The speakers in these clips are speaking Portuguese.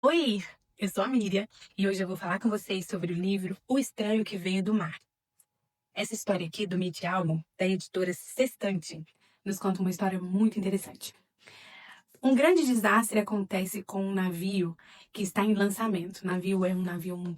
Oi, eu sou a Miriam e hoje eu vou falar com vocês sobre o livro O Estranho que Veio do Mar. Essa história aqui do Mitch Albom, da editora Sextante, nos conta uma história muito interessante. Um grande desastre acontece com um navio que está em lançamento. O navio é um navio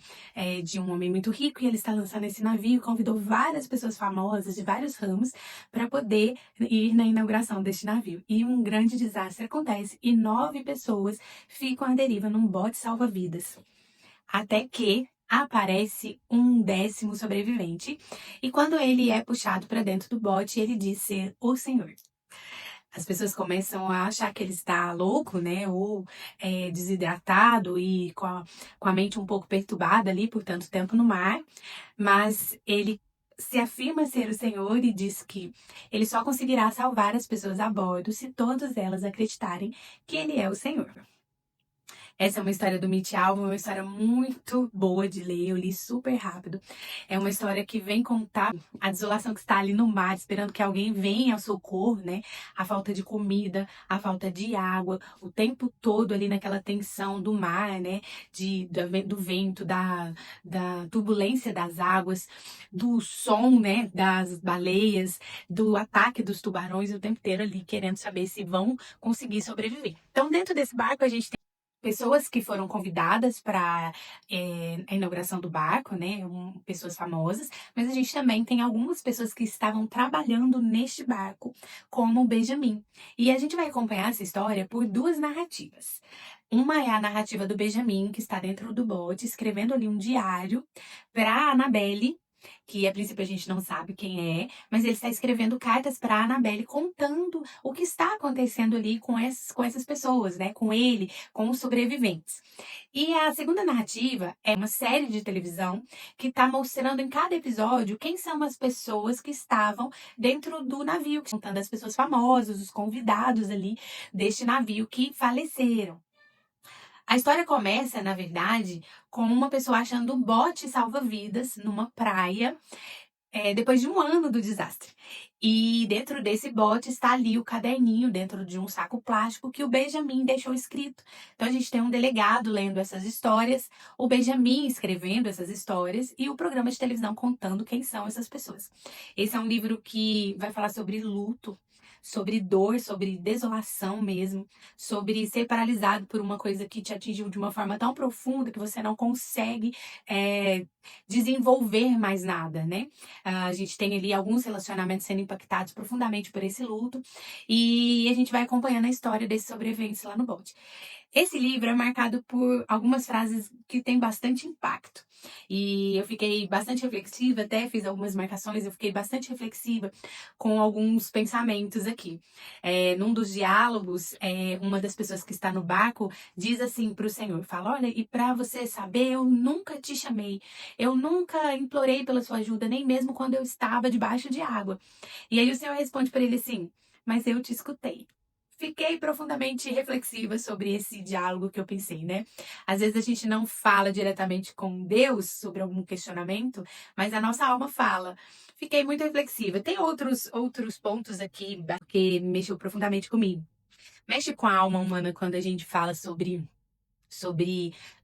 de um homem muito rico e ele está lançando esse navio e convidou várias pessoas famosas de vários ramos para poder ir na inauguração deste navio. E um grande desastre acontece e 9 pessoas ficam à deriva num bote salva-vidas. Até que aparece um 10º sobrevivente e quando ele é puxado para dentro do bote, ele diz ser o Senhor. As pessoas começam a achar que ele está louco, né? Ou desidratado e com a mente um pouco perturbada ali por tanto tempo no mar. Mas ele se afirma ser o Senhor e diz que ele só conseguirá salvar as pessoas a bordo se todas elas acreditarem que ele é o Senhor. Essa é uma história do Mitch Albom, uma história muito boa de ler, eu li super rápido. É uma história que vem contar a desolação que está ali no mar, esperando que alguém venha ao socorro, né? A falta de comida, a falta de água, o tempo todo ali naquela tensão do mar, né? Do vento, da turbulência das águas, do som, né? Das baleias, do ataque dos tubarões, o tempo inteiro ali querendo saber se vão conseguir sobreviver. Então, dentro desse barco, a gente pessoas que foram convidadas para a inauguração do barco, né? Pessoas famosas, mas a gente também tem algumas pessoas que estavam trabalhando neste barco, como o Benjamin. E a gente vai acompanhar essa história por duas narrativas. Uma é a narrativa do Benjamin, que está dentro do bote, escrevendo ali um diário para a Annabelle, que a princípio a gente não sabe quem é, mas ele está escrevendo cartas para a Annabelle contando o que está acontecendo ali com essas pessoas, né? Com ele, com os sobreviventes. E a segunda narrativa é uma série de televisão que está mostrando em cada episódio quem são as pessoas que estavam dentro do navio, contando as pessoas famosas, os convidados ali deste navio que faleceram. A história começa, na verdade, com uma pessoa achando um bote salva-vidas numa praia, depois de um ano do desastre. E dentro desse bote está ali o caderninho, dentro de um saco plástico, que o Benjamin deixou escrito. Então a gente tem um delegado lendo essas histórias, o Benjamin escrevendo essas histórias e o programa de televisão contando quem são essas pessoas. Esse é um livro que vai falar sobre luto, sobre dor, sobre desolação mesmo, sobre ser paralisado por uma coisa que te atingiu de uma forma tão profunda que você não consegue desenvolver mais nada, né? A gente tem ali alguns relacionamentos sendo impactados profundamente por esse luto e a gente vai acompanhando a história desses sobreviventes lá no bote. Esse livro é marcado por algumas frases que têm bastante impacto. E eu fiquei bastante reflexiva, até fiz algumas marcações, eu fiquei bastante reflexiva com alguns pensamentos aqui. Num dos diálogos, uma das pessoas que está no barco diz assim para o Senhor, fala, olha, e para você saber, eu nunca te chamei, eu nunca implorei pela sua ajuda, nem mesmo quando eu estava debaixo de água. E aí o Senhor responde para ele assim, mas eu te escutei. Fiquei profundamente reflexiva sobre esse diálogo que eu pensei, né? Às vezes a gente não fala diretamente com Deus sobre algum questionamento, mas a nossa alma fala. Fiquei muito reflexiva. Tem outros pontos aqui que mexeu profundamente comigo. Mexe com a alma humana quando a gente fala sobre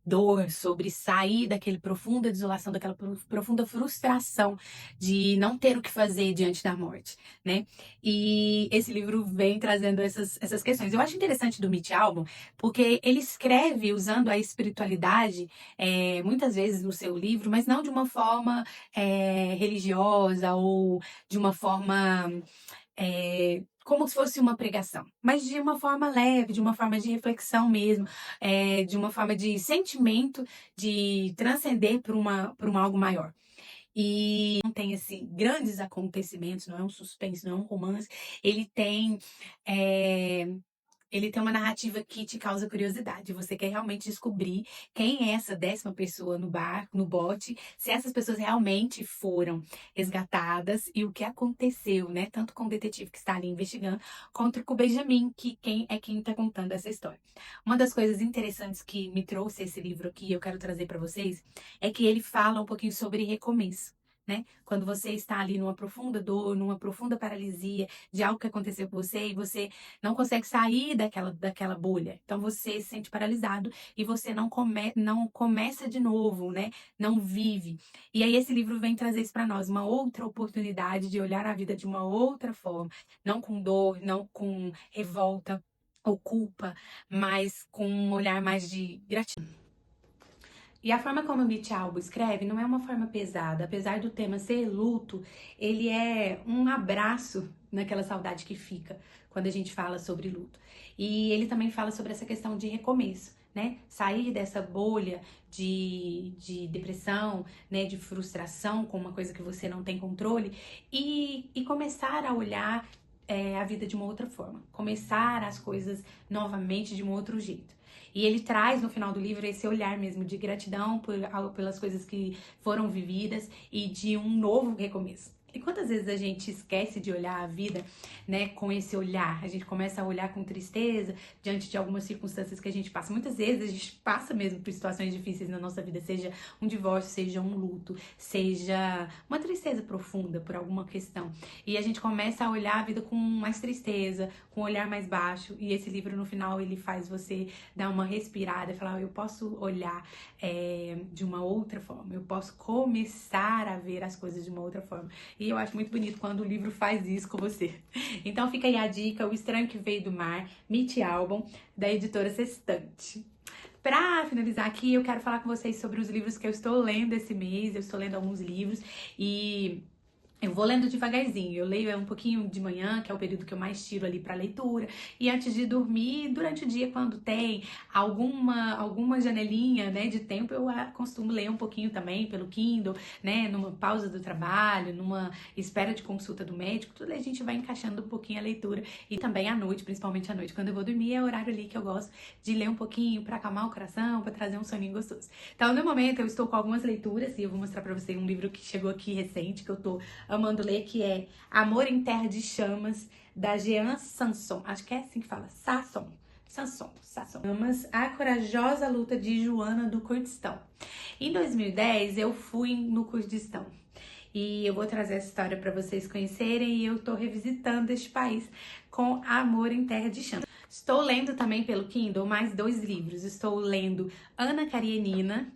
dor, sobre sair daquele profunda desolação, daquela profunda frustração de não ter o que fazer diante da morte, né? E esse livro vem trazendo essas questões. Eu acho interessante do Mitch Albom, porque ele escreve usando a espiritualidade, muitas vezes no seu livro, mas não de uma forma religiosa ou de uma forma como se fosse uma pregação, mas de uma forma leve, de uma forma de reflexão mesmo, de uma forma de sentimento, de transcender para um algo maior. E não tem assim grandes acontecimentos, não é um suspense, não é um romance. Ele tem é, ele tem uma narrativa que te causa curiosidade. Você quer realmente descobrir quem é essa 10ª pessoa no barco, no bote, se essas pessoas realmente foram resgatadas e o que aconteceu, né? Tanto com o detetive que está ali investigando, quanto com o Benjamin, que quem está contando essa história. Uma das coisas interessantes que me trouxe esse livro aqui, eu quero trazer para vocês, é que ele fala um pouquinho sobre recomeço. né? Quando você está ali numa profunda dor, numa profunda paralisia de algo que aconteceu com você e você não consegue sair daquela bolha. Então você se sente paralisado e você não começa de novo, né? Não vive. E aí esse livro vem trazer isso para nós, uma outra oportunidade de olhar a vida de uma outra forma, não com dor, não com revolta ou culpa, mas com um olhar mais de gratidão. E a forma como o Mitch Albom escreve não é uma forma pesada. Apesar do tema ser luto, ele é um abraço naquela saudade que fica quando a gente fala sobre luto. E ele também fala sobre essa questão de recomeço, né? Sair dessa bolha de depressão, né? De frustração com uma coisa que você não tem controle e começar a olhar a vida de uma outra forma. Começar as coisas novamente de um outro jeito. E ele traz no final do livro esse olhar mesmo de gratidão pelas coisas que foram vividas e de um novo recomeço. E quantas vezes a gente esquece de olhar a vida, né, com esse olhar? A gente começa a olhar com tristeza diante de algumas circunstâncias que a gente passa. Muitas vezes a gente passa mesmo por situações difíceis na nossa vida, seja um divórcio, seja um luto, seja uma tristeza profunda por alguma questão. E a gente começa a olhar a vida com mais tristeza, com um olhar mais baixo. E esse livro, no final, ele faz você dar uma respirada e falar, eu posso olhar de uma outra forma, eu posso começar a ver as coisas de uma outra forma. E eu acho muito bonito quando o livro faz isso com você. Então fica aí a dica, O Estranho que Veio do Mar, Mitch Albom, da editora Sextante. Pra finalizar aqui, eu quero falar com vocês sobre os livros que eu estou lendo esse mês. Eu estou lendo alguns livros e eu vou lendo devagarzinho, eu leio um pouquinho de manhã, que é o período que eu mais tiro ali para leitura, e antes de dormir, durante o dia, quando tem alguma janelinha, né, de tempo, eu costumo ler um pouquinho também pelo Kindle, né, numa pausa do trabalho, numa espera de consulta do médico, tudo a gente vai encaixando um pouquinho a leitura, e também à noite, principalmente à noite, quando eu vou dormir, é o horário ali que eu gosto de ler um pouquinho para acalmar o coração, para trazer um soninho gostoso. Então, no momento, eu estou com algumas leituras, e eu vou mostrar para vocês um livro que chegou aqui recente, que eu tô amando ler, que é Amor em Terra de Chamas, da Jean Sanson. Acho que é assim que fala. Sanson. Chamas, A Corajosa Luta de Joana do Kurdistão. Em 2010, eu fui no Kurdistão. E eu vou trazer essa história para vocês conhecerem. E eu tô revisitando este país com Amor em Terra de Chamas. Estou lendo também pelo Kindle mais 2 livros. Estou lendo Ana Karenina,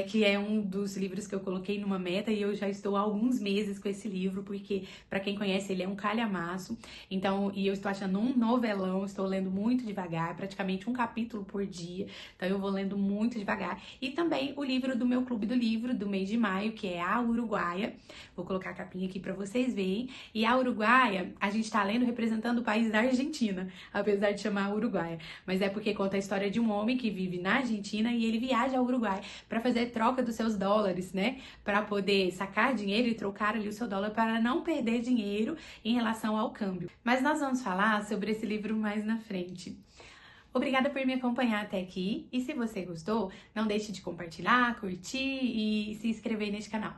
que é um dos livros que eu coloquei numa meta e eu já estou há alguns meses com esse livro, porque, para quem conhece, ele é um calhamaço, então, e eu estou achando um novelão, estou lendo muito devagar, praticamente um capítulo por dia, então eu vou lendo muito devagar, e também o livro do meu clube do livro, do mês de maio, que é A Uruguaia, vou colocar a capinha aqui para vocês verem, e a Uruguaia, a gente tá lendo representando o país da Argentina, apesar de chamar Uruguaia, mas é porque conta a história de um homem que vive na Argentina e ele viaja ao Uruguai para fazer troca dos seus dólares, né? Para poder sacar dinheiro e trocar ali o seu dólar para não perder dinheiro em relação ao câmbio. Mas nós vamos falar sobre esse livro mais na frente. Obrigada por me acompanhar até aqui e se você gostou, não deixe de compartilhar, curtir e se inscrever neste canal.